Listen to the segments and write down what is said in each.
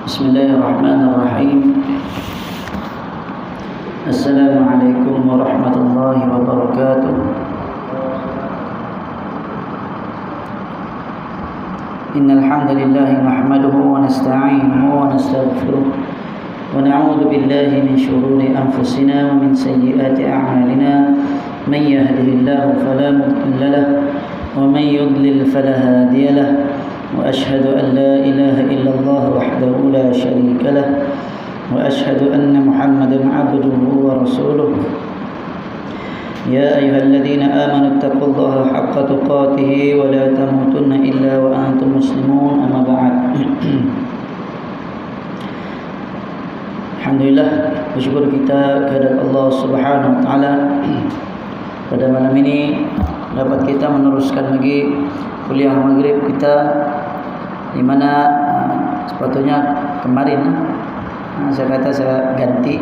Bismillahirrahmanirrahim. Assalamualaikum warahmatullahi wabarakatuh. Innal hamdalillah nahmaduhu wa nasta'inuhu wa nastaghfiruh wa na'udzu billahi min shururi anfusina wa min sayyiati a'malina. Man yahdihillahu fala mudilla lahu wa man yudlil fala hadiya lahu. وأشهد أن لا إله إلا الله وحده لا شريك له وأشهد أن محمدا عبده ورسوله يا أيها الذين آمنوا اتقوا الله حق تقاته ولا تموتن إلا وأنتم مسلمون أما بعد. Alhamdulillah, bersyukur kita kepada Allah Subhanahu wa taala. Pada malam ini dapat kita meneruskan lagi kuliah maghrib kita, di mana sepatutnya kemarin saya kata saya ganti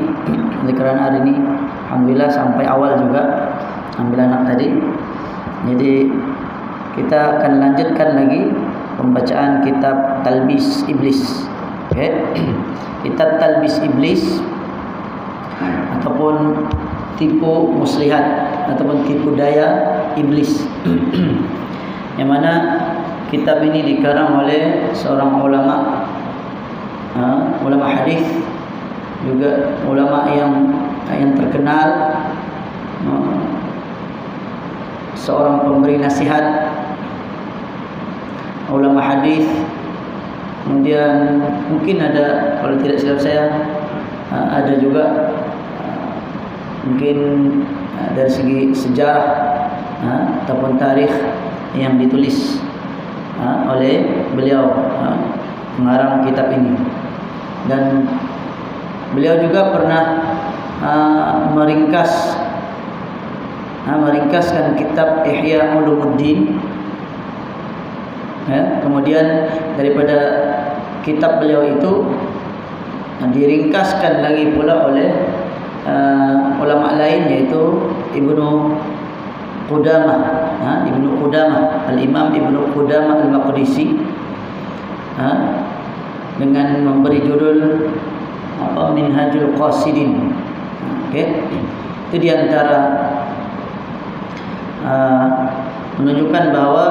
kerana hari ini alhamdulillah sampai awal juga ambil anak tadi. Jadi kita akan lanjutkan lagi pembacaan kitab Talbis Iblis. Okay. Kitab Talbis Iblis ataupun tipu muslihat ataupun tipu daya iblis. Yang mana kitab ini dikarang oleh seorang ulama, ulama hadis, juga ulama yang terkenal, seorang pemberi nasihat, ulama hadis. Kemudian mungkin ada, kalau tidak silap saya, ada juga mungkin dari segi sejarah ataupun tarikh yang ditulis oleh beliau pengarang kitab ini. Dan beliau juga pernah meringkaskan kitab Ihya Ulumuddin. Kemudian daripada kitab beliau itu diringkaskan lagi pula oleh ulama lain, yaitu Ibnu Qudamah, Al-Imam Ibnu Qudamah Al-Maqdisi, dengan memberi judul Minhajul Qasidin. Okay. Itu diantara menunjukkan bahawa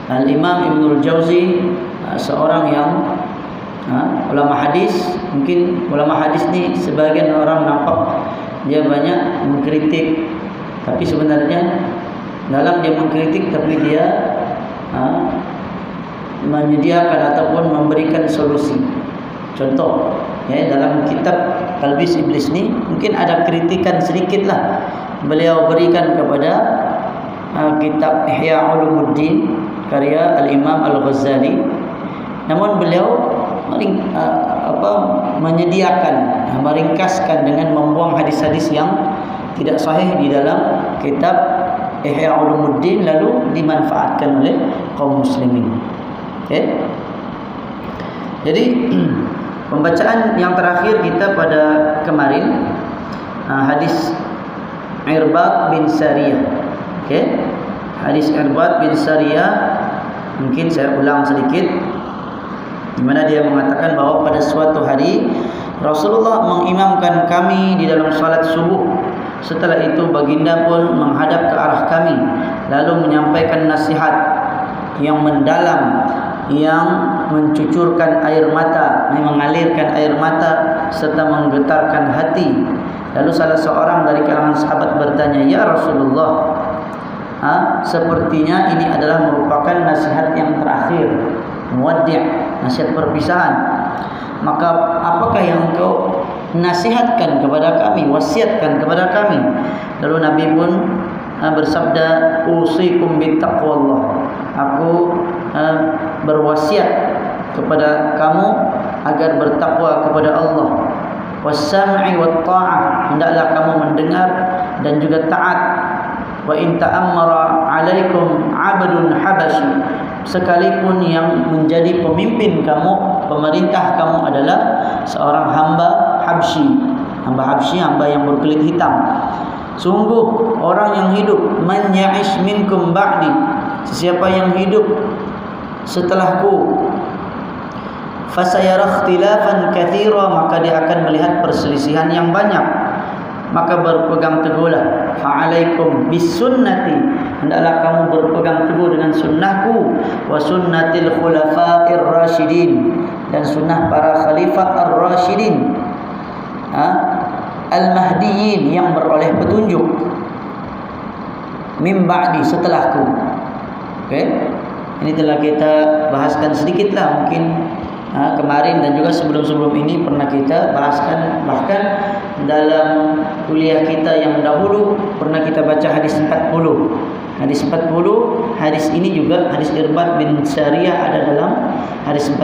Al-Imam Ibnul Jauzi seorang yang ulama hadis. Mungkin ulama hadis ni sebagian orang nampak dia banyak mengkritik, tapi sebenarnya dalam dia mengkritik, tapi dia menyediakan ataupun memberikan solusi. Contoh, dalam kitab Talbis Iblis ni mungkin ada kritikan sedikitlah beliau berikan kepada kitab Ihya Ulumuddin karya Al-Imam Al-Ghazali. Namun beliau menyediakan, meringkaskan dengan membuang hadis-hadis yang tidak sahih di dalam kitab Ihya Ulumuddin, lalu dimanfaatkan oleh kaum muslimin. Okay. Jadi pembacaan yang terakhir kita pada kemarin hadis Irbad bin Sariyah. Okay. Hadis Irbad bin Sariyah, mungkin saya ulang sedikit, di mana dia mengatakan bahawa pada suatu hari Rasulullah mengimamkan kami di dalam salat subuh. Setelah itu baginda pun menghadap ke arah kami, lalu menyampaikan nasihat yang mendalam, yang mencucurkan air mata, mengalirkan air mata serta menggetarkan hati. Lalu salah seorang dari kalangan sahabat bertanya, "Ya Rasulullah, sepertinya ini adalah merupakan nasihat yang terakhir, muwaddi', nasihat perpisahan. Maka apakah yang engkau nasihatkan kepada kami, wasiatkan kepada kami?" Lalu Nabi pun bersabda, "Usikum bittaqwallah." Aku berwasiat kepada kamu agar bertakwa kepada Allah. Was-sam'i wat-ta'ah, hendaklah kamu mendengar dan juga taat. Wa in ta'ammara 'alaikum 'abdun habasyi, sekalipun yang menjadi pemimpin kamu, pemerintah kamu adalah seorang hamba Habsyi. Hamba yang berkulit hitam. Sungguh orang yang hidup, man ya'ish minkum ba'di, sesiapa yang hidup setelahku, fasayara ikhtilafan katsira, maka dia akan melihat perselisihan yang banyak. Maka berpegang teguhlah, fa'alaikum bisunnati, hendaklah kamu berpegang teguh dengan sunnahku, wa sunnatil khulafa'ir rasyidin, dan sunnah para khalifah ar-rasyidin, al-mahdiyin, yang beroleh petunjuk, min ba'di, setelahku. Okey, ini telah kita bahaskan sedikitlah mungkin kemarin dan juga sebelum-sebelum ini pernah kita bahaskan. Bahkan dalam kuliah kita yang dahulu pernah kita baca hadis 40. Hadis 40, hadis ini juga hadis Irbad bin Sariyah ada dalam hadis 40,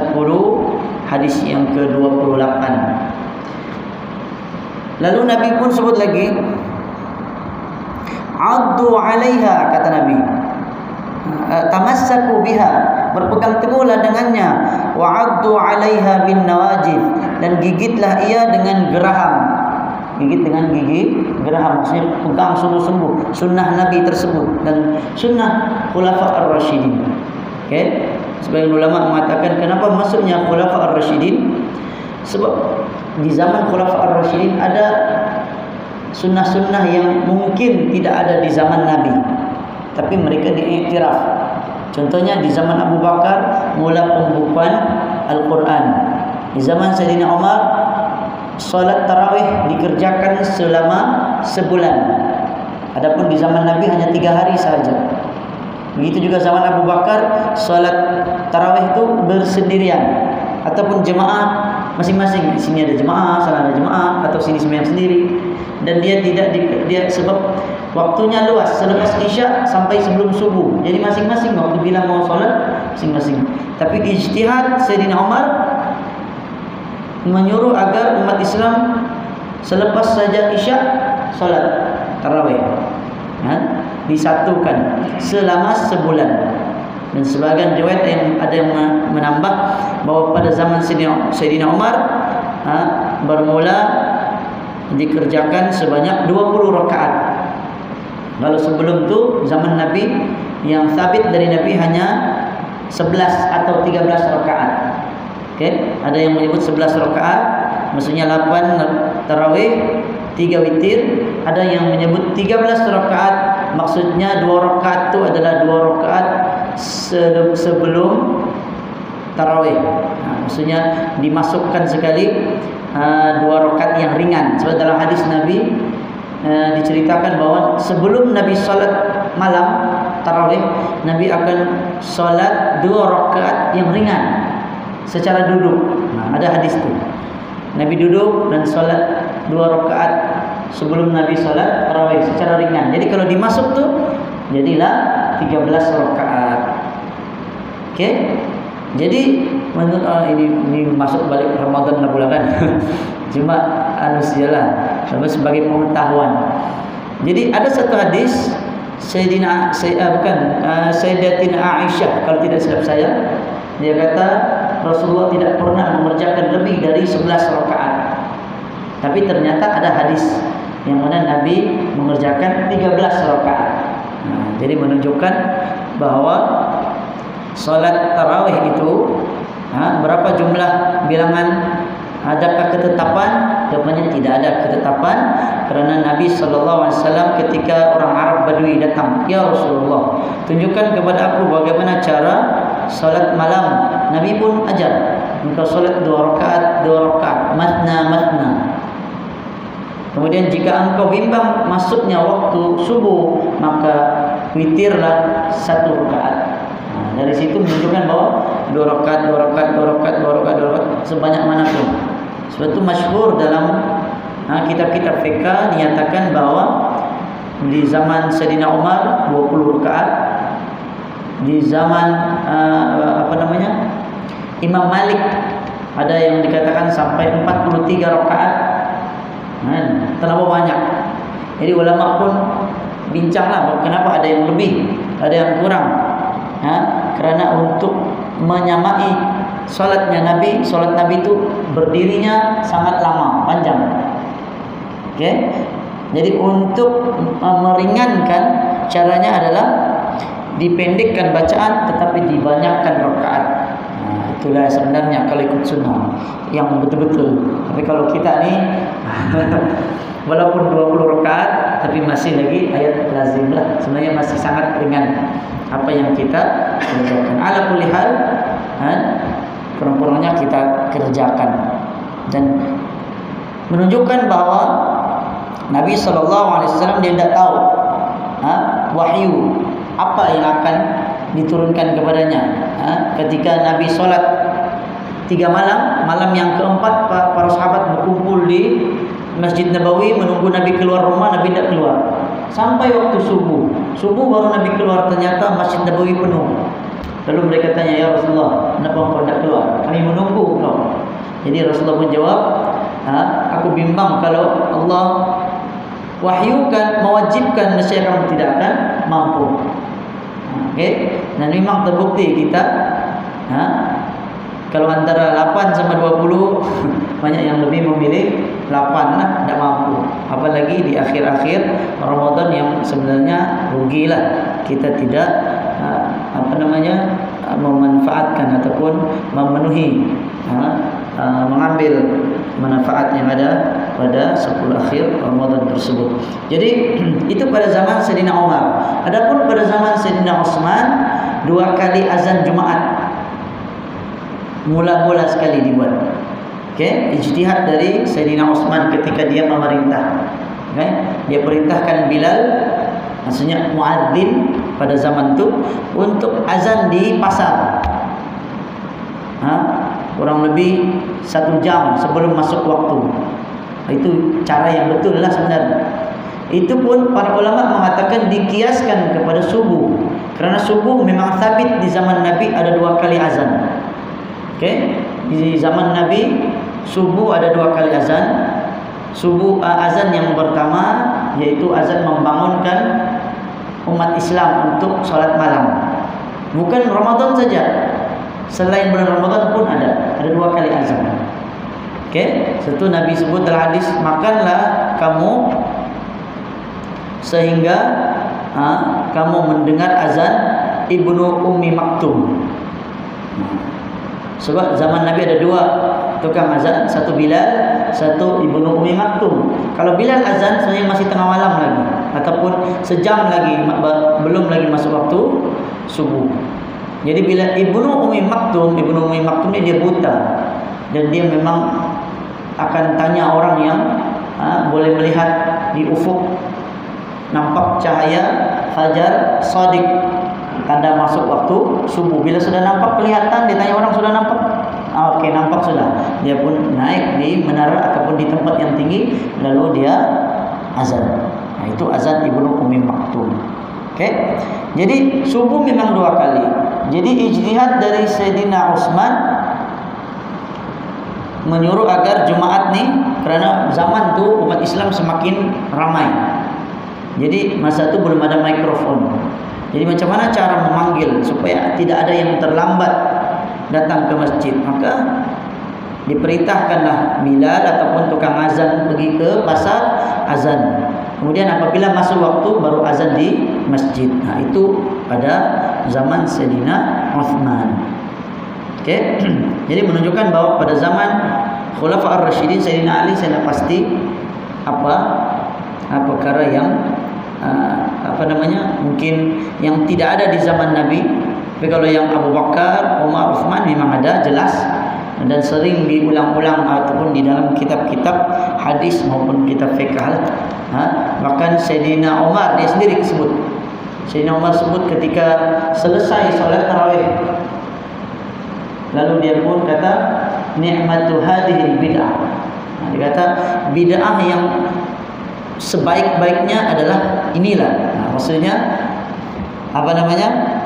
hadis yang ke-28. Lalu Nabi pun sebut lagi, addu 'alaiha, kata Nabi, tamassaku biha, berpegang teguhlah dengannya, wa'addu 'alaiha bin nawajid, dan gigitlah ia dengan geraham. Gigit dengan gigi geraham, maksudnya pegang sungguh-sungguh sunnah Nabi tersebut dan sunnah khulafa ar-rasyidin. Okey, sebagian ulama mengatakan kenapa maksudnya khulafa ar-rasyidin? Sebab di zaman khulafa ar-rasyidin ada sunnah-sunnah yang mungkin tidak ada di zaman Nabi, tapi mereka diiktiraf. Contohnya di zaman Abu Bakar mula pembukuan Al-Quran. Di zaman Sayyidina Umar salat tarawih dikerjakan selama sebulan. Adapun di zaman Nabi hanya 3 hari saja. Begitu juga zaman Abu Bakar salat tarawih itu bersendirian ataupun jemaah masing-masing. Di sini ada jemaah, sana ada jemaah, atau sini sembahyang sendiri. Dan dia tidak dia sebab waktunya luas, selepas Isya sampai sebelum subuh. Jadi masing-masing waktu bila mau solat masing-masing. Tapi ijtihad Sayyidina Umar menyuruh agar umat Islam selepas saja Isya solat tarawih, disatukan selama sebulan. Dan sebagian riwayat yang ada yang menambah bahawa pada zaman Sayyidina Umar bermula dikerjakan sebanyak 20 rakaat. Lalu sebelum itu zaman Nabi yang sabit dari Nabi hanya 11 atau 13 rakaat. Okey, ada yang menyebut 11 rakaat, maksudnya 8 tarawih, 3 witir. Ada yang menyebut 13 rakaat, maksudnya 2 rakaat itu adalah 2 rakaat sebelum tarawih. Maksudnya dimasukkan sekali 2 rakaat yang ringan. Sebab dalam hadis Nabi diceritakan bahawa sebelum Nabi solat malam tarawih, Nabi akan solat 2 rakaat yang ringan secara duduk. Ada hadis itu. Nabi duduk dan solat 2 rakaat sebelum Nabi solat tarawih secara ringan. Jadi kalau dimasuk tu jadilah 13 rakaat. Okey. Jadi menurut ini masuk balik Ramadan lah pula kan. Cuma sajalah sebagai pengetahuan. Jadi ada satu hadis Sayyidatina Aisyah, kalau tidak silap saya, dia kata Rasulullah tidak pernah mengerjakan lebih dari 11 rakaat. Tapi ternyata ada hadis yang mana Nabi mengerjakan 13 rakaat. Jadi menunjukkan bahawa salat tarawih itu berapa jumlah bilangan, adakah ketetapan? Jawapannya tidak ada ketetapan, kerana Nabi SAW ketika orang Arab Badui datang, ya Rasulullah, tunjukkan kepada aku bagaimana cara salat malam. Nabi pun ajar, engkau salat 2 rakaat, 2 rakaat, matna. Kemudian jika engkau bimbang masuknya waktu subuh, maka witirlah 1 rakaat. Dari situ menunjukkan bahawa 2 rakaat, 2 rakaat, 2 rakaat, 2 rakaat, 2 rakaat, sebanyak manapun. Sebab itu masyhur dalam kitab-kitab fiqh dinyatakan bahawa di zaman Sayyidina Umar 20 rakaat, di zaman Imam Malik ada yang dikatakan sampai 43 rakaat. Terlalu banyak. Jadi ulama pun bincanglah kenapa ada yang lebih, ada yang kurang. Kerana untuk menyamai salat Nabi itu berdirinya sangat lama, panjang. Okey. Jadi untuk meringankan, caranya adalah dipendekkan bacaan tetapi dibanyakkan rakaat. Itulah sebenarnya kalau ikut sunnah yang betul-betul. Tapi kalau kita ni walaupun 20 rakaat tapi masih lagi ayat lazim lah. Sebenarnya masih sangat ringan apa yang kita kerjakan. Ala kulli hal, kurang-kurangnya kita kerjakan dan menunjukkan bahawa Nabi SAW dia tidak tahu wahyu apa yang akan diturunkan kepadanya. Ketika Nabi solat 3 malam, malam yang keempat para sahabat berkumpul di Masjid Nabawi menunggu Nabi keluar rumah. Nabi tidak keluar sampai waktu subuh. Subuh baru Nabi keluar, ternyata Masjid Nabawi penuh. Lalu mereka tanya, ya Rasulullah, kenapa engkau tidak keluar? Kami menunggu engkau. Jadi Rasulullah menjawab, aku bimbang kalau Allah wahyukan, mewajibkan, nescaya kamu tidak akan mampu. Okay? Dan memang terbukti kita kalau antara 8 sama 20 banyak yang lebih memilih 8 lah, tidak mampu. Apalagi di akhir-akhir Ramadan yang sebenarnya rugilah kita tidak memanfaatkan ataupun memenuhi mengambil manfaat yang ada pada 10 akhir Ramadan tersebut. Jadi itu pada zaman Sayyidina Umar. Adapun pada zaman Sayyidina Utsman 2 kali azan Jumaat mula-mula sekali dibuat. Okey, ijtihad dari Sayyidina Utsman ketika dia memerintah. Okey, dia perintahkan Bilal, maksudnya muadzin pada zaman itu, untuk azan di pasar. Kurang lebih 1 jam sebelum masuk waktu. Itu cara yang betul lah sebenarnya. Itu pun para ulama mengatakan dikiaskan kepada subuh, kerana subuh memang sabit di zaman Nabi ada 2 kali azan. Okey, di zaman Nabi subuh ada 2 kali azan. Subuh azan yang pertama yaitu azan membangunkan umat Islam untuk solat malam. Bukan Ramadan saja, selain bulan Ramadan pun ada 2 kali azan. Okey, satu Nabi sebut dalam hadis, makanlah kamu sehingga kamu mendengar azan Ibnu Ummi Maktum. Sebab zaman Nabi ada 2 tukang azan, satu Bilal, satu Ibnu Ummi Maktum. Kalau Bilal azan sebenarnya masih tengah malam lagi ataupun sejam lagi, belum lagi masuk waktu subuh. Jadi bila Ibnu Ummi Maktum ni dia buta dan dia memang akan tanya orang yang boleh melihat di ufuk, nampak cahaya fajar shadiq, tanda masuk waktu subuh. Bila sudah nampak kelihatan, dia tanya orang, sudah nampak? Okey, nampak sudah. Dia pun naik di menara ataupun di tempat yang tinggi, lalu dia azan. Itu azan Ibnu Ummi Maktum. Okey. Jadi subuh memang 2 kali. Jadi ijtihad dari Sayyidina Utsman menyuruh agar Jumaat ni, kerana zaman tu umat Islam semakin ramai. Jadi masa tu belum ada mikrofon. Jadi macam mana cara memanggil supaya tidak ada yang terlambat datang ke masjid? Maka diperintahkanlah Bilal ataupun tukang azan pergi ke pasar azan. Kemudian apabila masuk waktu baru azan di masjid. Itu pada zaman Sayyidina Utsman. Okey. Jadi menunjukkan bahawa pada zaman Khulafaur Rasyidin Sayyidina Ali, saya nak pasti apa perkara yang mungkin yang tidak ada di zaman Nabi. Tapi kalau yang Abu Bakar, Umar, Uthman memang ada, jelas, dan sering diulang-ulang ataupun di dalam kitab-kitab hadis maupun kitab fiqh. Bahkan Sayyidina Umar dia sendiri sebut. Sayyidina Umar sebut ketika selesai solat tarawih, lalu dia pun kata, ni'matu hadhil bid'ah. Dia kata bid'ah yang sebaik-baiknya adalah inilah. Maksudnya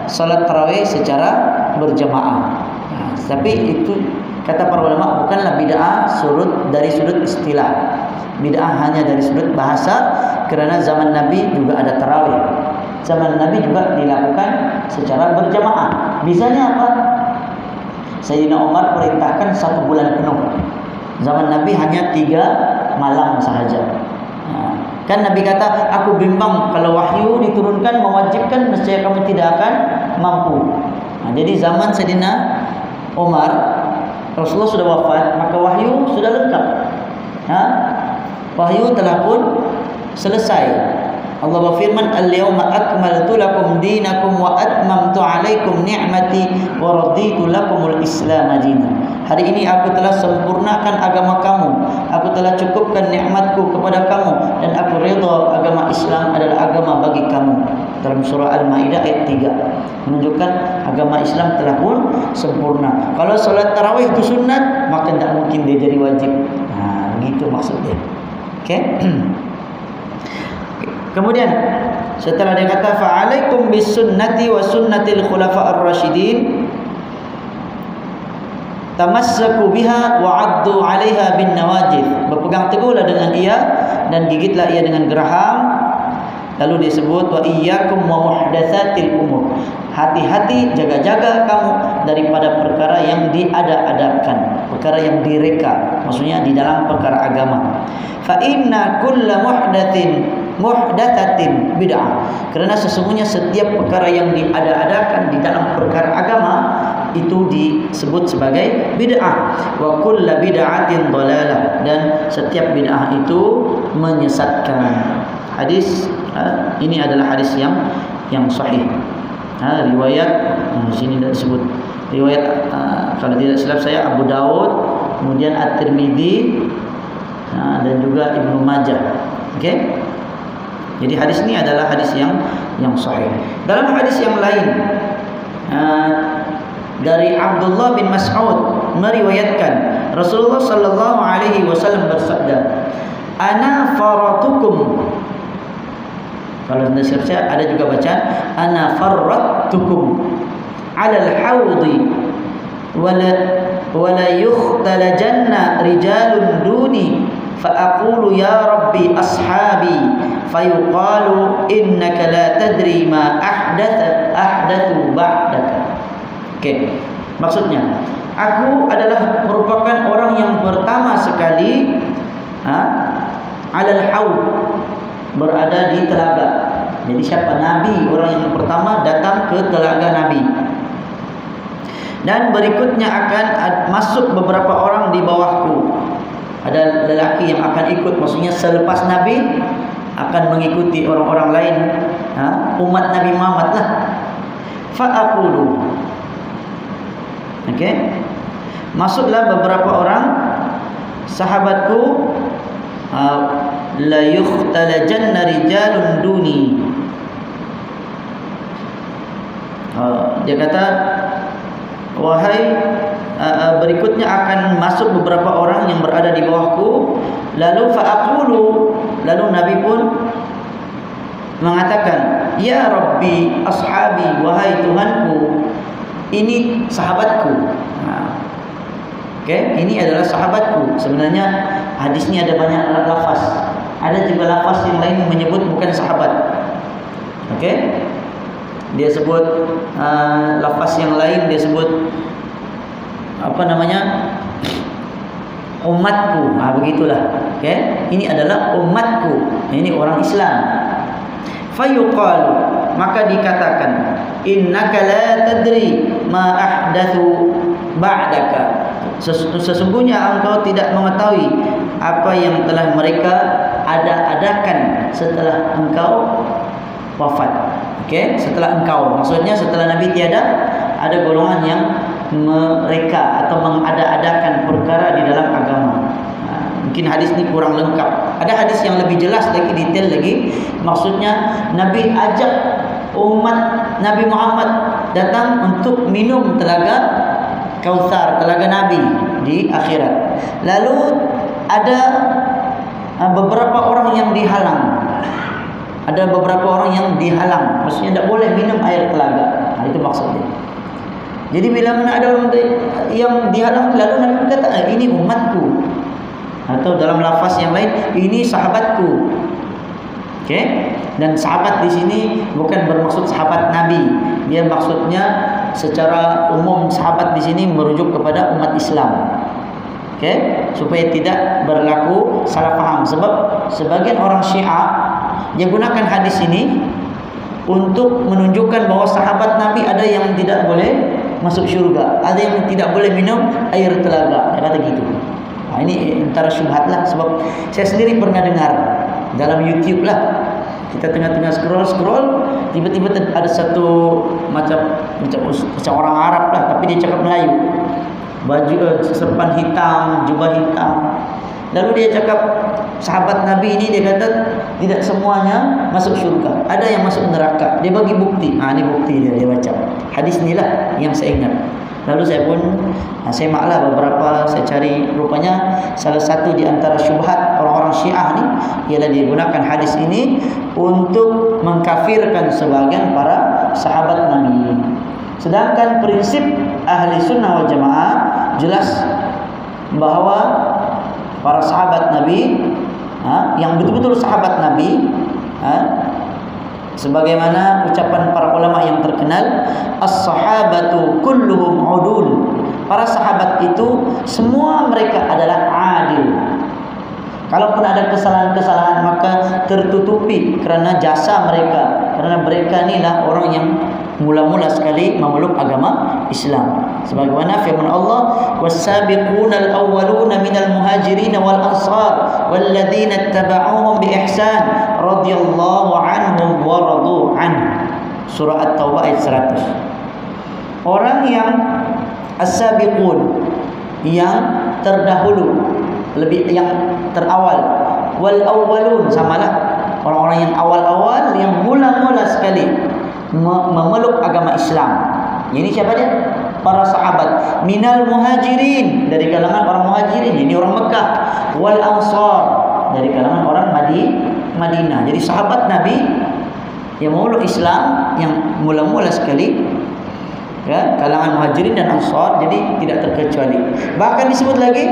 salat tarawih secara berjamaah. Tapi itu kata para ulama bukanlah bid'ah dari sudut istilah. Bid'ah hanya dari sudut bahasa, kerana zaman Nabi juga ada tarawih. Zaman Nabi juga dilakukan secara berjamaah. Bisanya apa? Sayyidina Umar perintahkan 1 bulan penuh. Zaman Nabi hanya 3 malam sahaja. Kan Nabi kata, aku bimbang kalau wahyu diturunkan mewajibkan, nescaya kamu tidak akan mampu. Jadi zaman Sayyidina Umar, Rasulullah sudah wafat, maka wahyu sudah lengkap. Wahyu telah pun selesai. Allah berfirman, "Al-yawma akmaltu lakum dinakum wa atmamtu 'alaikum ni'mati wa raditu lakumul Islam dinan." Hari ini aku telah sempurnakan agama kamu, aku telah cukupkan nikmatku kepada kamu, dan aku redha agama Islam adalah agama bagi kamu. Dalam surah Al-Maidah ayat 3 menunjukkan agama Islam telah pun sempurna. Kalau solat tarawih itu sunat, maka tidak mungkin dia jadi wajib. Begitu maksudnya. Okey. Kemudian setelah dia kata fa'alaikum bisunnati wa sunnatil khulafa'ir rasyidin tamassaku biha wa 'addu 'alaiha bin nawajid, berpegang teguhlah dengan ia dan gigitlah ia dengan geraham. Lalu disebut wa iyyakum wa muhdatsatil umur, hati-hati, jaga-jaga kamu daripada perkara yang diada-adakan, perkara yang direka, maksudnya di dalam perkara agama. Fa inna kulla muhdatsatin bid'ah, kerana sesungguhnya setiap perkara yang diada-adakan di dalam perkara agama itu disebut sebagai bid'ah. Wa kullu bid'atin dhalalah, dan setiap bid'ah itu menyesatkan. Hadis ini adalah hadis yang sahih. Riwayat di sini tidak disebut. Riwayat kalau tidak silap saya Abu Daud, kemudian At-Tirmidzi, dan juga Ibnu Majah. Okey. Jadi hadis ini adalah hadis yang sahih. Dalam hadis yang lain dari Abdullah bin Mas'ud meriwayatkan Rasulullah sallallahu alaihi wasallam bersabda, "Ana faratukum." Kalau anda siap-siap ada juga bacaan "Ana faratukum 'ala al-hawdi wala yukhtalajanna rijalun duni fa aqulu ya rabbi ashabi fayuqalu innaka la tadri ma ahdathu ba'daka." Okey, maksudnya aku adalah merupakan orang yang pertama sekali alal haud, berada di telaga. Jadi siapa Nabi, orang yang pertama datang ke telaga Nabi. Dan berikutnya akan masuk beberapa orang di bawahku. Ada lelaki yang akan ikut, maksudnya selepas Nabi akan mengikuti orang-orang lain, umat Nabi Muhammad lah. Fa'aqulu, okey, masuklah beberapa orang sahabatku, la yukhtalajanna rijalun duni. Dia kata, wahai berikutnya akan masuk beberapa orang yang berada di bawahku. Lalu fa'aqulu, lalu Nabi pun mengatakan, ya Rabbi ashabi, wahai Tuhanku, ini sahabatku. Okey, ini adalah sahabatku. Sebenarnya hadis ini ada banyak lafaz. Ada juga lafaz yang lain menyebut bukan sahabat. Okey, dia sebut lafaz yang lain, dia sebut apa namanya, umatku. Begitulah. Okey, ini adalah umatku. Ini orang Islam. Fayuqalu, maka dikatakan, innaka la tadri ma ahdathu ba'daka, sesungguhnya engkau tidak mengetahui apa yang telah mereka ada-adakan setelah engkau wafat. Okey, setelah engkau, maksudnya setelah Nabi tiada, ada golongan yang mereka atau mengada-adakan perkara di dalam agama. Mungkin hadis ini kurang lengkap. Ada hadis yang lebih jelas lagi, detail lagi. Maksudnya Nabi ajak umat Nabi Muhammad datang untuk minum telaga Kautsar, telaga Nabi di akhirat. Lalu ada beberapa orang yang dihalang. Ada beberapa orang yang dihalang, maksudnya tidak boleh minum air telaga. Itu maksudnya. Jadi bila mana ada orang yang dihalang, lalu Nabi berkata, ini umatku. Atau dalam lafaz yang lain, ini sahabatku. Okey? Dan sahabat di sini bukan bermaksud sahabat Nabi. Dia maksudnya secara umum sahabat di sini merujuk kepada umat Islam. Okey? Supaya tidak berlaku salah faham. Sebab sebagian orang Syiah dia gunakan hadis ini untuk menunjukkan bahawa sahabat Nabi ada yang tidak boleh masuk syurga. Ada yang tidak boleh minum air telaga. Dia kata gitu. Ini antara syubhat lah. Sebab saya sendiri pernah dengar dalam YouTube lah. Kita tengah-tengah scroll, tiba-tiba ada satu macam orang Arab lah, tapi dia cakap Melayu. Baju serban hitam, jubah hitam. Lalu dia cakap, sahabat Nabi ini dia kata tidak semuanya masuk syurga. Ada yang masuk neraka. Dia bagi bukti. Ini bukti dia baca. Hadis inilah yang saya ingat. Lalu saya pun semak lah beberapa, saya cari, rupanya salah satu di antara syubhat orang-orang Syiah ni ialah dia gunakan hadis ini untuk mengkafirkan sebagian para sahabat Nabi. Sedangkan prinsip ahli sunnah wal jamaah jelas bahawa para sahabat Nabi, yang betul-betul sahabat Nabi, sebagaimana ucapan para ulama yang terkenal, as-sahabatu kulluhum udul. Para sahabat itu semua mereka adalah adil. Kalaupun ada kesalahan-kesalahan maka tertutupi kerana jasa mereka. Kerana mereka inilah orang yang mula-mula sekali memeluk agama Islam. Sebagaimana firman Allah, was-sabiqunal awwaluna minal muhajirin wal ansar walladzina ittaba'uuhum bi ihsan radhiyallahu anhum wa radu anhu. Surah At-Taubah ayat 100. Orang yang as-sabiqun, yang terdahulu, lebih yang terawal, wal awwalun, samalah orang-orang yang awal-awal, yang mula-mula sekali memeluk agama Islam. Ini siapa dia? Para sahabat. Minal muhajirin, dari kalangan orang muhajirin, ini orang Mekah. Wal ansar, dari kalangan orang Madinah. Jadi sahabat Nabi yang memeluk Islam, yang mula-mula sekali, ya, kalangan muhajirin dan ansar, jadi tidak terkecuali. Bahkan disebut lagi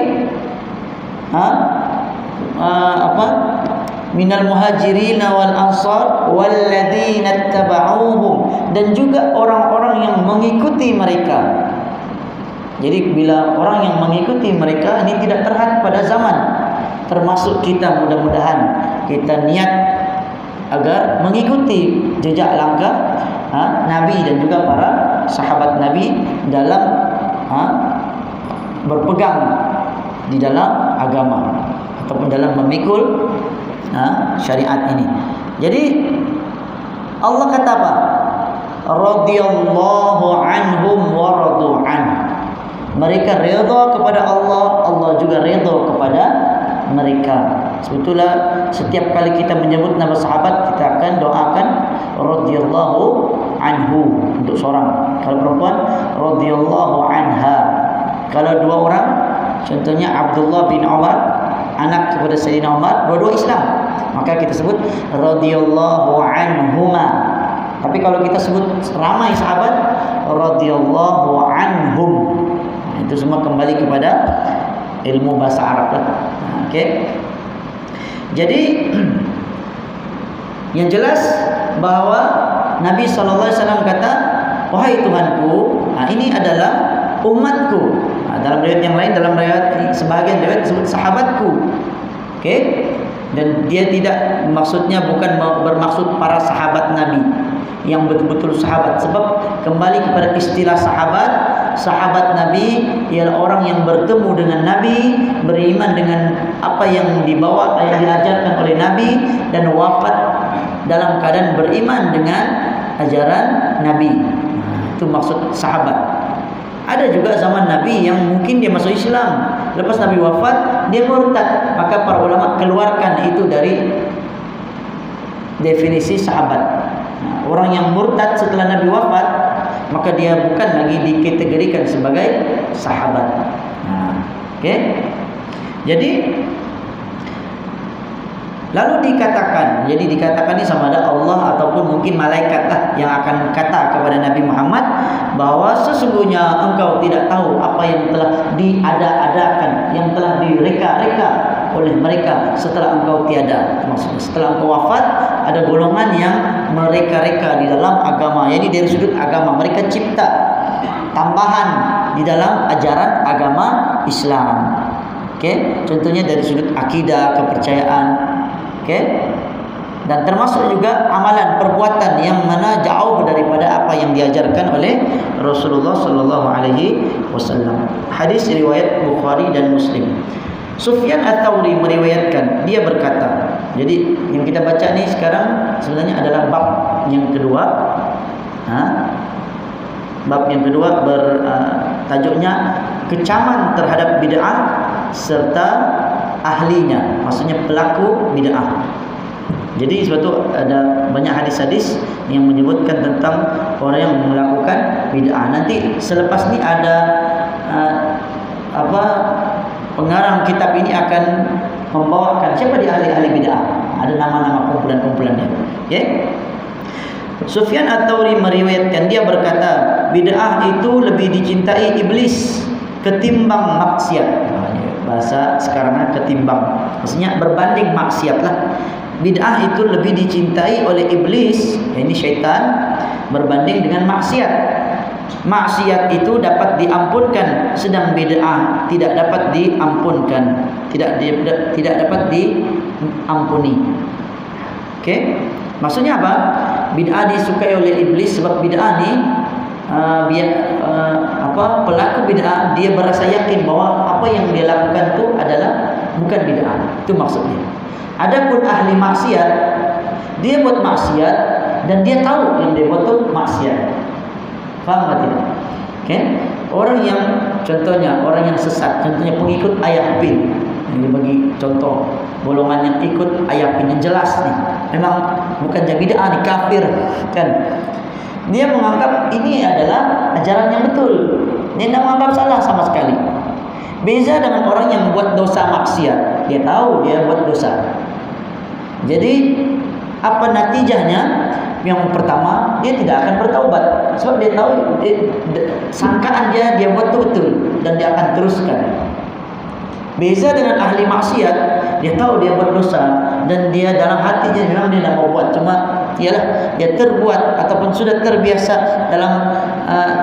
minal muhajirin wal ansar walladzina ittaba'uuhum, dan juga orang-orang yang mengikuti mereka. Jadi bila orang yang mengikuti mereka ini tidak terhad pada zaman, termasuk kita, mudah-mudahan kita niat agar mengikuti jejak langkah Nabi dan juga para sahabat Nabi dalam berpegang di dalam agama ataupun dalam memikul syariat ini. Jadi Allah kata apa? Radhiyallahu anhum wa radu an. Mereka redha kepada Allah, Allah juga redha kepada mereka. Sebetulnya setiap kali kita menyebut nama sahabat, kita akan doakan radhiyallahu anhu untuk seorang. Kalau perempuan, radhiyallahu anha. Kalau dua orang, contohnya Abdullah bin Umar, anak kepada Sayyidina Umar, dua-dua Islam, maka kita sebut radhiyallahu anhuma. Tapi kalau kita sebut ramai sahabat, radhiyallahu anhum. Itu semua kembali kepada ilmu bahasa Arab lah. Okey. Jadi yang jelas bahawa Nabi SAW kata, wahai Tuhanku, ini adalah umatku. Dalam riwayat yang lain, dalam riwayat sebahagian riwayat disebut sahabatku. Okey. Dan dia tidak, maksudnya bukan bermaksud para sahabat Nabi yang betul-betul sahabat. Sebab kembali kepada istilah sahabat, sahabat Nabi ialah orang yang bertemu dengan Nabi, beriman dengan apa yang dibawa, yang diajarkan oleh Nabi, dan wafat dalam keadaan beriman dengan ajaran Nabi. Itu maksud sahabat. Ada juga zaman Nabi yang mungkin dia masuk Islam, lepas Nabi wafat dia murtad, maka para ulama keluarkan itu dari definisi sahabat. Orang yang murtad setelah Nabi wafat, maka dia bukan lagi dikategorikan sebagai sahabat. Okey. Jadi lalu dikatakan, jadi dikatakan ini sama ada Allah ataupun mungkin malaikat lah yang akan kata kepada Nabi Muhammad bahawa sesungguhnya engkau tidak tahu apa yang telah diada-adakan, yang telah direka-reka oleh mereka setelah engkau tiada. Maksudnya setelah engkau wafat, ada golongan yang mereka-reka di dalam agama. Jadi dari sudut agama mereka cipta tambahan di dalam ajaran agama Islam. Okey, contohnya dari sudut akidah, kepercayaan. Okey. dan termasuk juga amalan perbuatan yang mana jauh daripada apa yang diajarkan oleh Rasulullah sallallahu alaihi wasallam. Hadis riwayat Bukhari dan Muslim. Sufyan Ats-Tsauri meriwayatkan, dia berkata, jadi yang kita baca ni sekarang sebenarnya adalah bab yang kedua. Bab yang kedua tajuknya kecaman terhadap bid'ah serta ahlinya, maksudnya pelaku bid'ah. Jadi sebab tu ada banyak hadis-hadis yang menyebutkan tentang orang yang melakukan bid'ah. Nanti selepas ni ada pengarang kitab ini akan membawakan siapa di ahli-ahli bid'ah. Ada nama-nama kumpulan-kumpulannya. Okey. Sufyan Ats-Tsauri meriwayatkan, dia berkata, bid'ah itu lebih dicintai iblis ketimbang maksiat. Bahasa sekarang ketimbang, maksudnya berbanding maksiatlah. Bid'ah itu lebih dicintai oleh iblis, ini syaitan, berbanding dengan maksiat. Maksiat itu dapat diampunkan, sedang bid'ah tidak dapat diampunkan, tidak dapat diampuni. Okey, maksudnya apa? Bid'ah disukai oleh iblis sebab bid'ah ni pelaku bid'ah dia berasa yakin bahawa apa yang dia lakukan tu adalah bukan bid'ah. Itu maksudnya. Adapun ahli maksiat, dia buat maksiat dan dia tahu yang dia buat tu maksiat. Faham tak tidak? Okay? Orang yang contohnya orang yang sesat, contohnya pengikut ayah bin. Ini bagi contoh golongan yang ikut ayah bin yang jelas ni. Memang bukan jadi bid'ah ni, kafir kan. Dia menganggap ini adalah ajaran yang betul. Dia tidak menganggap salah sama sekali. Beza dengan orang yang buat dosa maksiat. Dia tahu dia buat dosa. Jadi apa natijahnya? Yang pertama, dia tidak akan bertaubat sebab dia tahu sangkaan dia buat itu betul dan dia akan teruskan. Beza dengan ahli maksiat, dia tahu dia buat dosa dan dia dalam hatinya memang dia tidak mau buat, cuma ialah dia terbuat ataupun sudah terbiasa dalam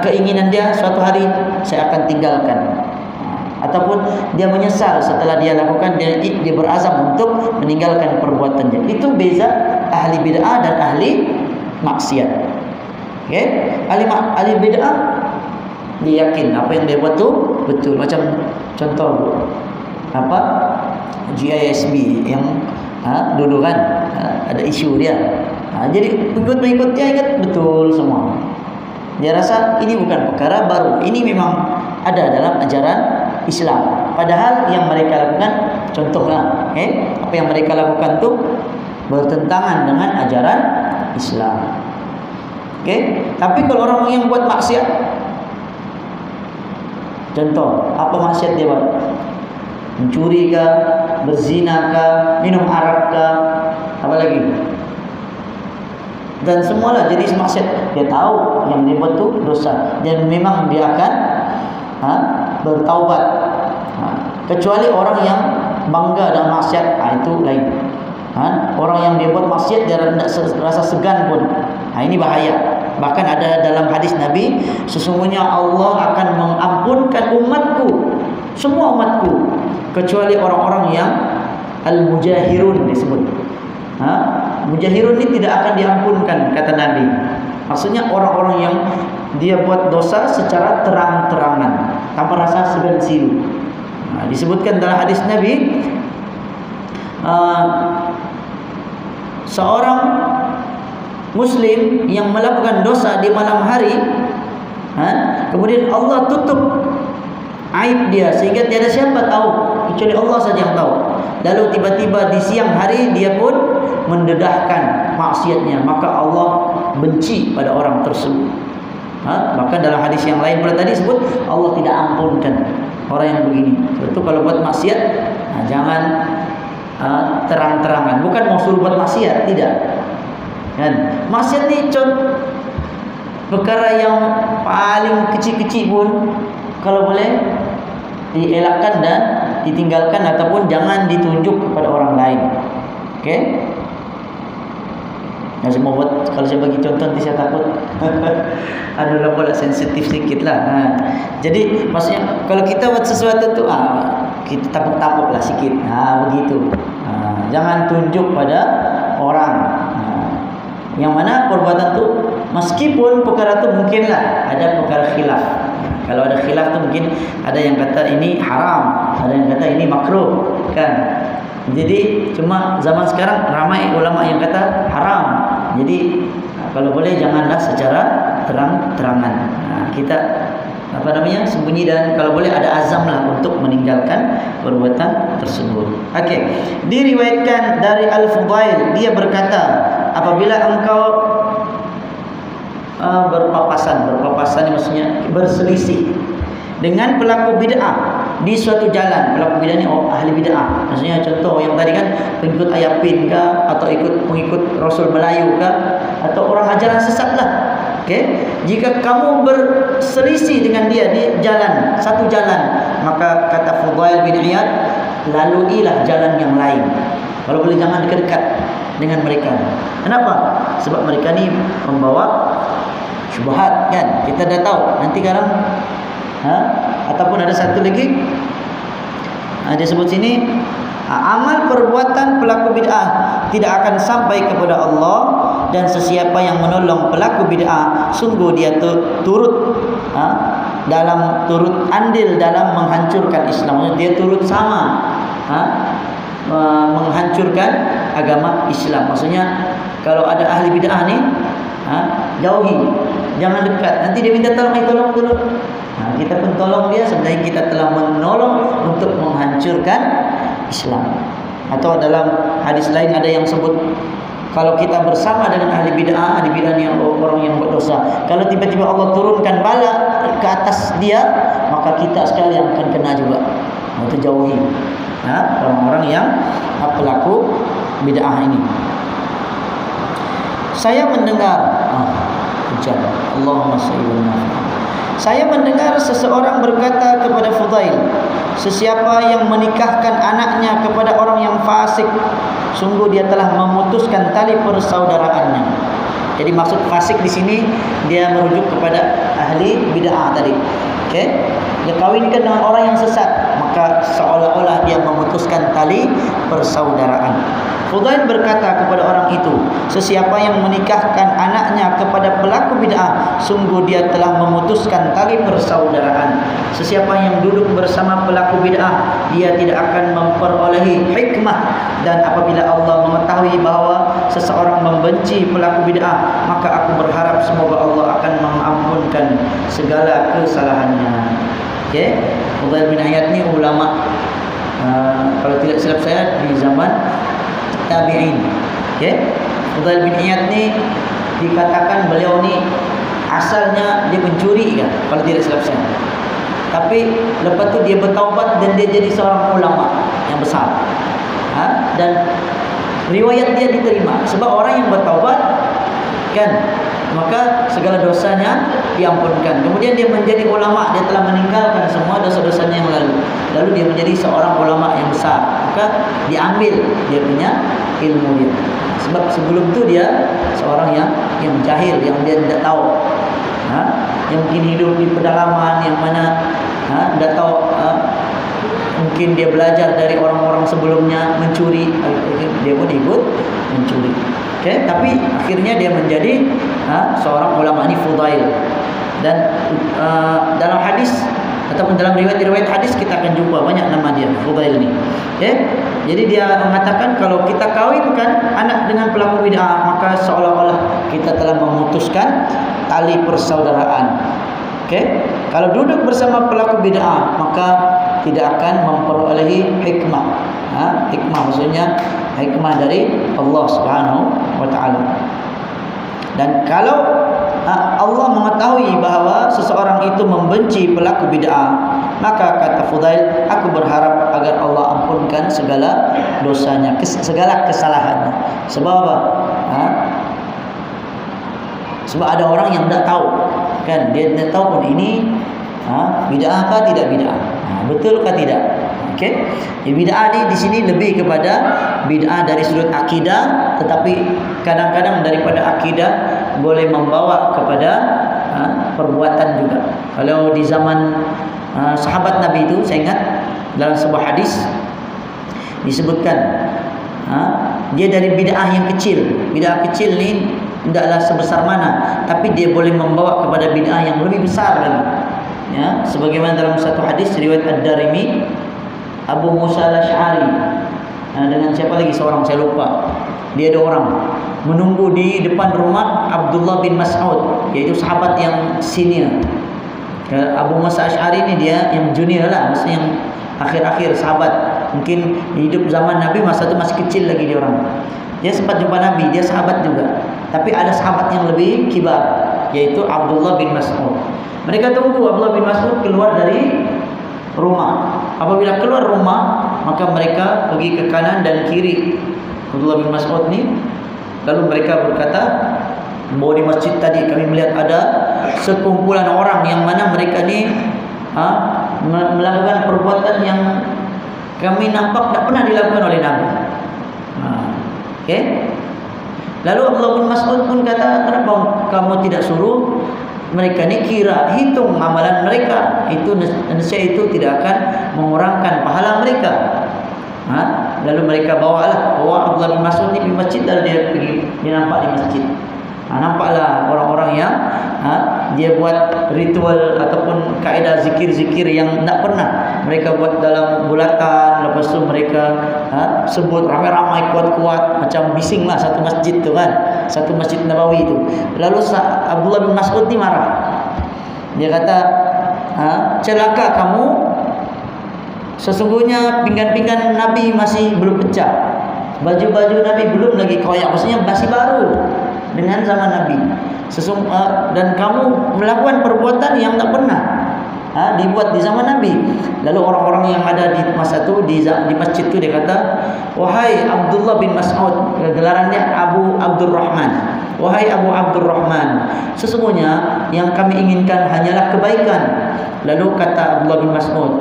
keinginan dia, suatu hari saya akan tinggalkan. Ataupun dia menyesal setelah dia lakukan, dia berazam untuk meninggalkan perbuatannya. Itu beza ahli bid'ah dan ahli maksiat. Okey, ahli bid'ah dia yakin apa yang dia buat tu betul. Macam contoh GISB yang dulu kan ada isu dia. Jadi pengikut dia ingat betul semua. Dia rasa ini bukan perkara baru. Ini memang ada dalam ajaran Islam. Padahal yang mereka lakukan, contohlah, apa yang mereka lakukan tu bertentangan dengan ajaran Islam. Tapi kalau orang yang buat maksiat, contoh, apa maksiat dia buat? Mencuri kah, berzina kah, minum arak kah, apa lagi? Dan semualah jenis maksiat. Dia tahu yang dia buat tu dosa dan memang dia akan bertaubat. Kecuali orang yang bangga dengan maksiat, itu lain. Orang yang dia buat maksiat dia tidak rasa segan pun, ini bahaya. Bahkan ada dalam hadis Nabi, sesungguhnya Allah akan mengampunkan umatku, semua umatku, kecuali orang-orang yang al-mujahirun disebut. Mujahirun ini tidak akan diampunkan, kata Nabi. Maksudnya orang-orang yang dia buat dosa secara terang-terangan, tanpa rasa segan silu. Disebutkan dalam hadis Nabi, seorang Muslim yang melakukan dosa di malam hari, kemudian Allah tutup aib dia sehingga tiada siapa tahu kecuali Allah saja yang tahu. Lalu tiba-tiba di siang hari dia pun mendedahkan maksiatnya, maka Allah benci pada orang tersebut. Bahkan dalam hadis yang lain pada tadi sebut Allah tidak ampunkan orang yang begini. Sebab itu kalau buat maksiat, jangan terang-terangan. Bukan mau suruh buat maksiat, tidak. Kan? Maksiat ni perkara yang paling kecil-kecil pun kalau boleh dielakkan dan ditinggalkan ataupun jangan ditunjuk kepada orang lain. Okey? Yang semua buat, kalau saya bagi contoh nanti saya takut adalah pula sensitif sikit lah. Jadi maksudnya kalau kita buat sesuatu tu kita tapuk-tapuk lah sikit. Begitu. Jangan tunjuk pada orang. Yang mana perbuatan tu meskipun perkara tu mungkinlah ada perkara khilaf. Kalau ada khilaf tu mungkin ada yang kata ini haram, ada yang kata ini makruh, kan? Jadi cuma zaman sekarang ramai ulama yang kata haram. Jadi kalau boleh janganlah secara terang-terangan. Kita sembunyi dan kalau boleh ada azamlah untuk meninggalkan perbuatan tersebut. Okey. Diriwayatkan dari Al-Fudail, dia berkata, apabila engkau berpapasan maksudnya berselisih dengan pelaku bid'ah di suatu jalan. Pelaku bid'ah ni ahli bid'ah. Maksudnya contoh yang tadi kan pengikut Ayapin ke, atau pengikut Rasul Melayu ke, atau orang ajaran sesat lah. Okay? Jika kamu berselisih dengan dia di jalan, satu jalan, maka kata Fudail bin Iyad, laluilah jalan yang lain. Kalau boleh jangan dekat-dekat dengan mereka. Kenapa? Sebab mereka ni membawa syubhat, kan? Kita dah tahu. Nanti sekarang ataupun ada satu lagi dia sebut sini, amal perbuatan pelaku bid'ah tidak akan sampai kepada Allah, dan sesiapa yang menolong pelaku bid'ah sungguh dia turut andil dalam menghancurkan Islam. Dia turut sama menghancurkan agama Islam. Maksudnya kalau ada ahli bid'ah ni, jauhi, jangan dekat. Nanti dia minta tolong dulu. Kita pun tolong dia, sebenarnya kita telah menolong untuk menghancurkan Islam. Atau dalam hadis lain ada yang sebut, kalau kita bersama dengan ahli bid'ah ni orang yang berdosa, kalau tiba-tiba Allah turunkan bala ke atas dia, maka kita sekalian akan kena juga. Itu jauhi orang-orang yang pelaku bid'ah ini. Saya mendengar Allahumma shalli wa sallim. Saya mendengar seseorang berkata kepada Fudail, sesiapa yang menikahkan anaknya kepada orang yang fasik, sungguh dia telah memutuskan tali persaudaraannya. Jadi maksud fasik di sini dia merujuk kepada ahli bid'ah tadi. Okey? Dia kawinkan dengan orang yang sesat, maka seolah-olah dia memutuskan tali persaudaraan. Fudail berkata kepada orang itu, sesiapa yang menikahkan anaknya kepada pelaku bid'ah, sungguh dia telah memutuskan tali persaudaraan. Sesiapa yang duduk bersama pelaku bid'ah, dia tidak akan memperolehi hikmah. Dan apabila Allah mengetahui bahawa seseorang membenci pelaku bid'ah, maka aku berharap semoga Allah akan mengampunkan segala kesalahannya. Okey, Fudail bin Iyad ni ulama, kalau tidak silap saya di zaman tabi'in. Okey, Fudail bin Iyad ni dikatakan beliau ni asalnya dia pencuri kan, kalau tidak silap saya. Tapi lepas tu dia bertaubat dan dia jadi seorang ulama yang besar. Dan riwayat dia diterima sebab orang yang bertaubat kan, maka segala dosanya diampunkan. Kemudian dia menjadi ulama, dia telah meninggalkan semua dosa-dosanya yang lalu. Lalu dia menjadi seorang ulama yang besar, maka diambil dia punya ilmu dia. Sebab sebelum tu dia seorang yang jahil, yang dia tidak tahu, yang mungkin hidup di pedalaman, yang mana tidak tahu, mungkin dia belajar dari orang-orang sebelumnya mencuri, dia pun ikut mencuri. Okay? Tapi akhirnya dia menjadi seorang ulama ni Fudail. Dan dalam hadis ataupun dalam riwayat-riwayat hadis kita akan jumpa banyak nama dia Fudail ni. Okay? Jadi dia mengatakan kalau kita kawinkan anak dengan pelaku bid'ah, maka seolah-olah kita telah memutuskan tali persaudaraan. Okay? Kalau duduk bersama pelaku bid'ah, maka tidak akan memperolehi hikmah. Hikmah maksudnya hikmah dari Allah Subhanahu wa taala. Dan kalau Allah mengetahui bahawa seseorang itu membenci pelaku bid'ah, maka kata Fudail, aku berharap agar Allah ampunkan segala dosanya, segala kesalahannya. Sebab apa? Sebab ada orang yang tidak tahu, kan? Dia tidak tahu pun ini bid'ah kah tidak bid'ah, betul kah tidak. Okey. Bid'ah di sini lebih kepada bid'ah dari sudut akidah, tetapi kadang-kadang daripada akidah boleh membawa kepada perbuatan juga. Kalau di zaman sahabat Nabi itu, saya ingat dalam sebuah hadis disebutkan dia dari bid'ah yang kecil. Bid'ah kecil ni tidaklah sebesar mana, tapi dia boleh membawa kepada bid'ah yang lebih besar lagi. Ya, sebagaimana dalam satu hadis riwayat Ad-Darimi, Abu Musa Al-Asy'ari dengan siapa lagi seorang saya lupa. Dia ada orang menunggu di depan rumah Abdullah bin Mas'ud, yaitu sahabat yang senior. Abu Musa Al-Asy'ari ini dia yang junior lah, maksudnya yang akhir-akhir sahabat. Mungkin hidup zaman Nabi masa itu masih kecil lagi dia orang. Dia sempat jumpa Nabi, dia sahabat juga. Tapi ada sahabat yang lebih kibar, yaitu Abdullah bin Mas'ud. Mereka tunggu Abdullah bin Mas'ud keluar dari rumah. Apabila keluar rumah, maka mereka pergi ke kanan dan kiri Abdullah bin Mas'ud ni. Lalu mereka berkata, bahwa di masjid tadi kami melihat ada sekumpulan orang yang mana mereka ni melakukan perbuatan yang kami nampak tak pernah dilakukan oleh Nabi. Okay? Lalu Abdullah bin Mas'ud pun kata, kenapa kamu tidak suruh mereka ni kira, hitung amalan mereka, itu nescaya itu tidak akan mengurangkan pahala mereka. Lalu mereka bawa Abdullah bin Mas'ud ni di masjid, lalu dia pergi, dia nampak di masjid. Nampaklah orang-orang yang dia buat ritual ataupun kaedah zikir-zikir yang tak pernah mereka buat dalam bulatan. Lepas tu mereka sebut ramai-ramai kuat-kuat, macam bising lah satu masjid tu kan, satu masjid Nabawi tu. Lalu Abdullah bin Mas'ud ni marah. Dia kata, celaka kamu, sesungguhnya pinggan-pinggan Nabi masih belum pecah, baju-baju Nabi belum lagi koyak, maksudnya masih baru dengan zaman Nabi. Dan kamu melakukan perbuatan yang tak pernah dibuat di zaman Nabi. Lalu orang-orang yang ada di masa itu di masjid itu dia kata, wahai Abdullah bin Mas'ud, gelarannya Abu Abdurrahman, wahai Abu Abdurrahman, sesungguhnya yang kami inginkan hanyalah kebaikan. Lalu kata Abdullah bin Mas'ud,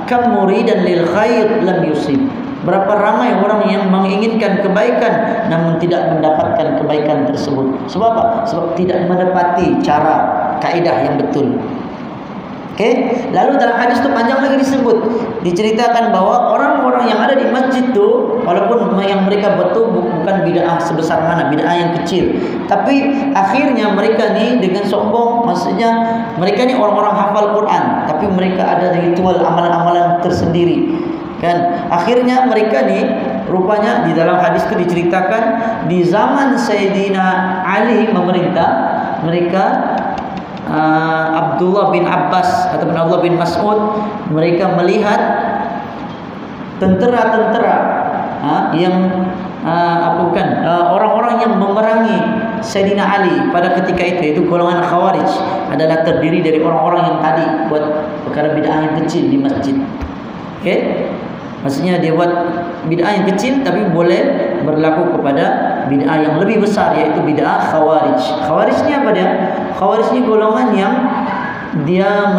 kam muridan lil khair lam yusib, berapa ramai orang yang menginginkan kebaikan namun tidak mendapatkan kebaikan tersebut. Sebab apa? Sebab tidak mendapati cara kaedah yang betul. Okay? Lalu dalam hadis itu panjang lagi disebut, diceritakan bahwa orang-orang yang ada di masjid itu, walaupun yang mereka betul bukan bid'ah sebesar mana, bid'ah yang kecil, tapi akhirnya mereka ni dengan sombong, maksudnya mereka ni orang-orang hafal Quran, tapi mereka ada ritual amalan-amalan tersendiri. Kan? Akhirnya mereka ni rupanya di dalam hadis itu diceritakan di zaman Sayyidina Ali memerintah, mereka Abdullah bin Abbas atau Abdullah bin Mas'ud, mereka melihat tentera-tentera orang-orang yang memerangi Sayyidina Ali pada ketika itu golongan Khawarij, adalah terdiri dari orang-orang yang tadi buat perkara bid'ah yang kecil di masjid. Okay? Maksudnya dia buat bid'ah yang kecil tapi boleh berlaku kepada bid'ah yang lebih besar, yaitu bid'ah Khawarij. Khawarij ni apa dia? Khawarij ni golongan yang dia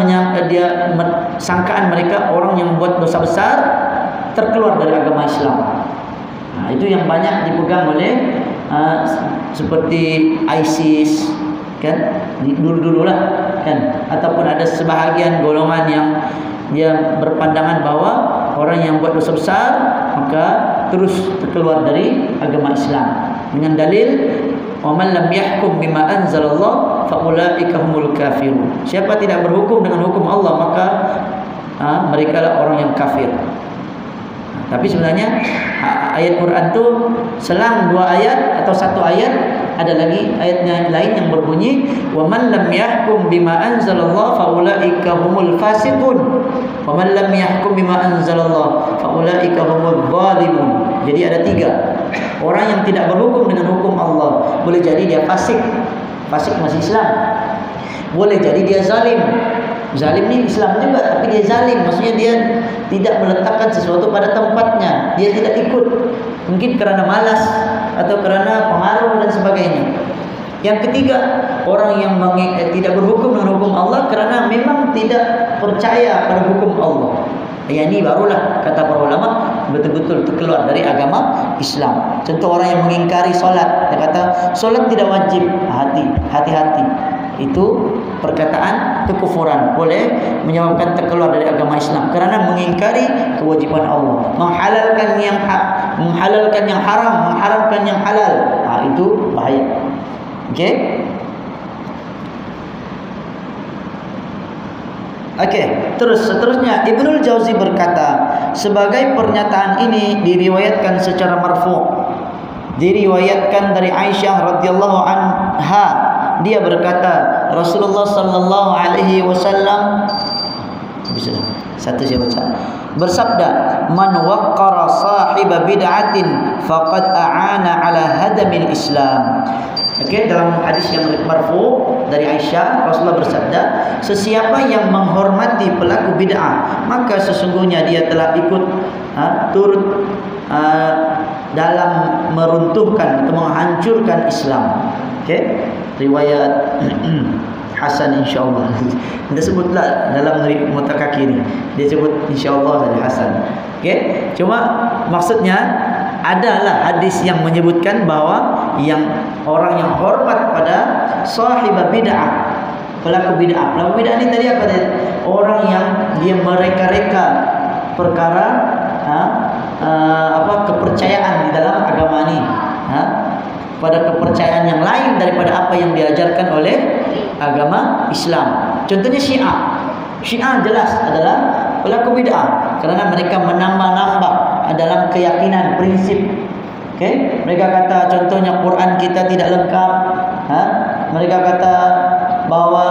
sangkaan mereka orang yang buat dosa besar terkeluar dari agama Islam. Itu yang banyak dipegang oleh seperti ISIS, kan? Dulu-dululah, kan? Ataupun ada sebahagian golongan yang dia berpandangan bahwa orang yang buat dosa besar maka terus terkeluar dari agama Islam dengan dalil wa man lam yahkum bima anzalallah fa ulaika humul kafirun. Siapa tidak berhukum dengan hukum Allah maka mereka lah orang yang kafir. Tapi sebenarnya ayat Quran tu selang dua ayat atau satu ayat, ada lagi ayatnya lain yang berbunyi wa man lam yahkum bima anzalallah fa ulaika humul fasiqun wa man lam yahkum bima anzalallah fa ulaika humul zalimun. Jadi ada tiga. Orang yang tidak berhukum dengan hukum Allah, boleh jadi dia fasik. Fasik masih Islam. Boleh jadi dia zalim. Zalim ni Islam juga tapi dia zalim, maksudnya dia tidak meletakkan sesuatu pada tempatnya, dia tidak ikut, mungkin kerana malas atau kerana pengaruh dan sebagainya. Yang ketiga, orang yang tidak berhukum dengan hukum Allah kerana memang tidak percaya pada hukum Allah. Yang ini barulah kata para ulama betul-betul terkeluar dari agama Islam. Contoh orang yang mengingkari solat, dia kata solat tidak wajib. Hati-hati. Itu perkataan kekufuran, boleh menyebabkan terkeluar dari agama Islam kerana mengingkari kewajiban Allah, menghalalkan yang haram, mengharamkan yang halal. Itu bahaya. Okey. Terus seterusnya Ibnul Jauzi berkata, sebagai pernyataan ini diriwayatkan secara marfu'. Diriwayatkan dari Aisyah radhiyallahu anha, dia berkata, Rasulullah sallallahu alaihi wasallam satu saya baca, bersabda, man waqqara sahiba bid'atin faqad a'ana ala hadamil Islam. Dalam hadis yang marfu dari Aisyah, Rasulullah bersabda, sesiapa yang menghormati pelaku bid'ah, maka sesungguhnya dia telah ikut turut dalam meruntuhkan atau menghancurkan Islam. Riwayat Hasan insyaallah. Dia sebutlah dalam Mutakaki ni, dia sebut insyaallah dari Hasan. Cuma maksudnya adalah hadis yang menyebutkan bahawa yang orang yang hormat pada sahibah bid'ah, pelaku bid'ah. Pelaku bid'ah ni tadi apa dia? Orang yang dia mereka-reka perkara kepercayaan di dalam agama ni, pada kepercayaan yang lain daripada apa yang diajarkan oleh agama Islam. Contohnya Syiah. Syiah jelas adalah pelaku bid'ah kerana mereka menambah-nambah dalam keyakinan, prinsip. Mereka kata contohnya Quran kita tidak lengkap. Mereka kata bahawa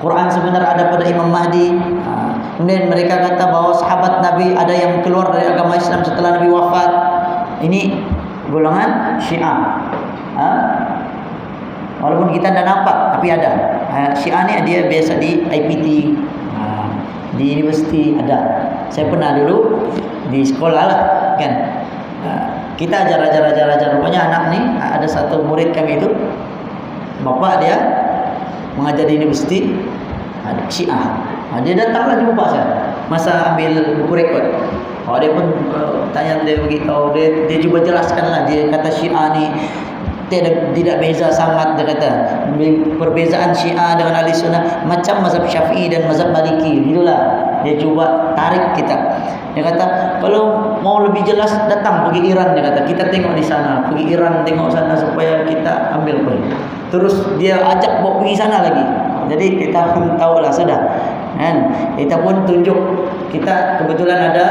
Quran sebenarnya ada pada Imam Mahdi. Kemudian mereka kata bahawa sahabat Nabi ada yang keluar dari agama Islam setelah Nabi wafat. Ini golongan Syiah. Walaupun kita tidak nampak, tapi ada. Syiah ni dia biasa di IPT, di universiti ada. Saya pernah dulu di sekolah lah, kan. Kita ajar. Rupanya anak ni, ada satu murid kami itu, bapak dia mengajar di universiti Syiah. Dia datanglah jumpa saya masa ambil buku rekod. Dia pun tanya, dia beritahu, dia cuba jelaskanlah. Dia kata Syiah ni tidak beza sangat. Dia kata perbezaan Syiah dengan Ahli Sunnah macam mazhab Syafi'i dan mazhab Maliki. Itulah dia cuba tarik kita. Dia kata kalau mau lebih jelas datang pergi Iran. Dia kata kita tengok di sana, pergi Iran tengok sana supaya kita ambil pun. Terus dia ajak bawa pergi sana lagi. Jadi kita pun tahulah sudah. Kita pun tunjuk. Kita kebetulan ada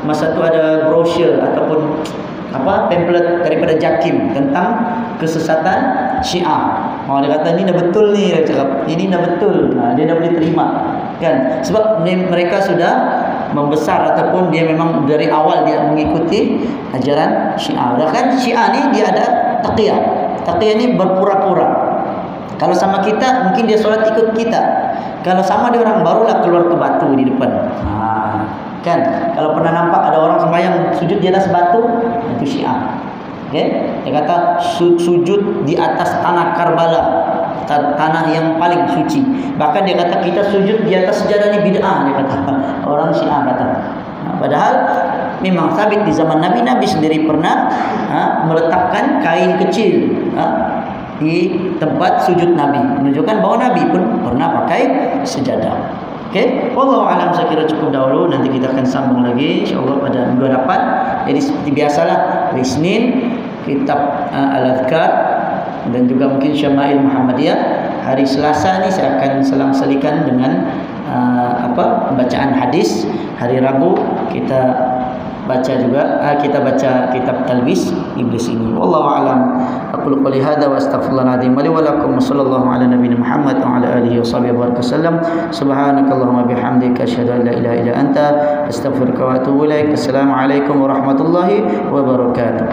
masa tu ada brosur ataupun pamphlet daripada Jakim tentang kesesatan Syiah. Dia kata ini dah betul ni, dia cakap ini dah betul. Dia dah boleh terima, kan? Sebab mereka sudah membesar ataupun dia memang dari awal dia mengikuti ajaran Syiah. Kan Syiah ni dia ada taqiyah. Taqiyah ni berpura-pura. Kalau sama kita mungkin dia solat ikut kita. Kalau sama dia orang barulah keluar ke batu di depan. Kan? Kalau pernah nampak ada orang sembahyang sujud di atas batu, itu Syiah. Dia kata sujud di atas tanah Karbala, tanah yang paling suci. Bahkan dia kata kita sujud di atas sejadah ni bid'ah, dia kata. Orang Syiah kata. Padahal memang sabit di zaman Nabi sendiri pernah meletakkan kain kecil di tempat sujud Nabi, menunjukkan bahawa Nabi pun pernah pakai sejadah. Wallahu a'lam. Saya kira cukup dahulu. Nanti kita akan sambung lagi insyaallah pada minggu depan. Jadi seperti biasalah, hari Senin kitab Al-Adhkar dan juga mungkin Syama'il Muhammadiyah. Hari Selasa ni saya akan selang-selikan dengan bacaan hadis. Hari Rabu kita baca juga kita baca kitab Talbis Iblis ini. Wallahu a'lam. Aqulu qouli hadza wa astaghfirullahal azim wa lakum. Sallallahu ala nabiyina Muhammad wa ala alihi washabihi wasallam. Subhanakallahumma bihamdika asyhadu an la ilaha illa anta astaghfiruka wa atubu ilaik. Assalamualaikum warahmatullahi wabarakatuh.